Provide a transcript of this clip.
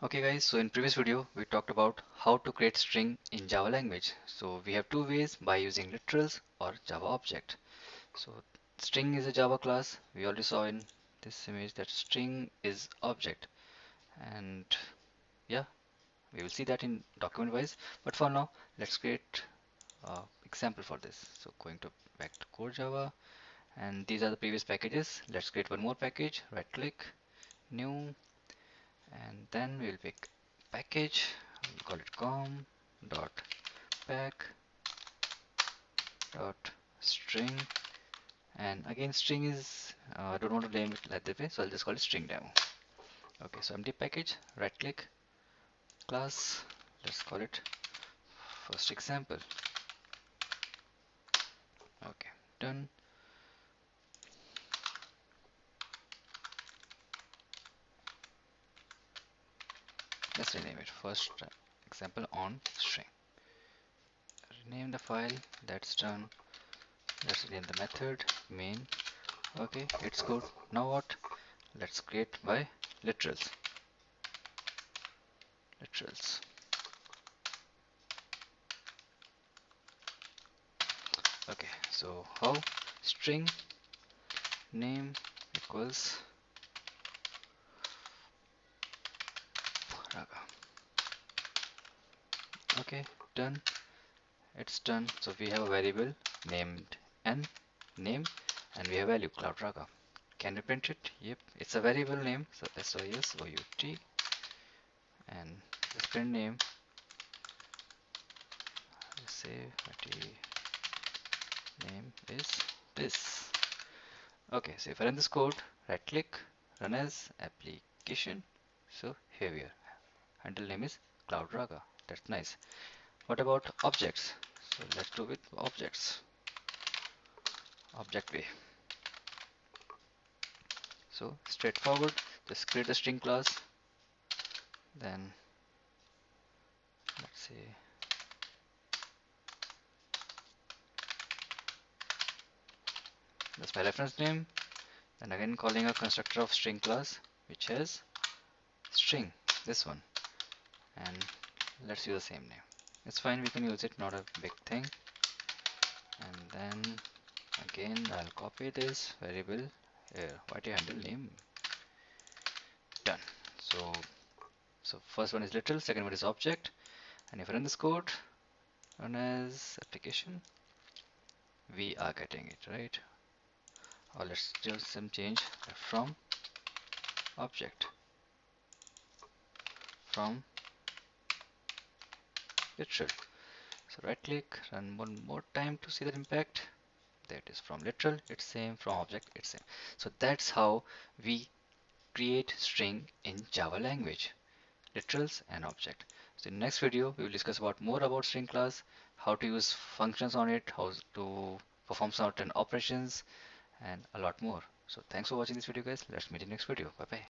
Okay guys, so in previous video we talked about how to create string in Java language. So we have two ways by using literals or Java object. So string is a Java class. We already saw in this image that string is object, and yeah, we will see that in document wise. But for now, let's create example for this. So going to back to core Java, and these are the previous packages. Let's create one more package. Right click, new, and then we'll pick package. We'll call it com dot pack dot string, and again string is I don't want to name it like that way, so I'll just call it string demo. Okay, so empty package, right click, class, let's call it first example. Okay, done. Let's rename it first example on string. Rename the file. That's done. Let's rename the method main. Okay, it's good. Now what? Let's create by literals. Literals. Okay, so how? String name equals raga. Okay, done. It's done. So we have a variable named n name, and we have value CloudRaga. Can we print it? Yep, it's a variable name. So SYSOUT, and the print name. Let's say name is this. Okay, so if I run this code, right click, run as application. So here we are. Handle name is CloudRaga. That's nice. What about objects? So let's do with objects. Object way. So straightforward. Just create a string class. Then let's say that's my reference name. Then again calling a constructor of string class which has string. This one. And let's use the same name. It's fine. We can use it. Not a big thing. And then again I'll copy this variable here. What handle name. Done. So first one is literal, second one is object, and if I run this code, run as application, we are getting it right. Or let's do some change from object, from literal. So right click, run one more time to see the impact. That is from literal, it's same, from object, it's same. So that's how we create string in Java language. Literals and object. So in the next video we will discuss about more about string class, how to use functions on it, how to perform certain operations, and a lot more. So thanks for watching this video guys. Let's meet in the next video. Bye bye.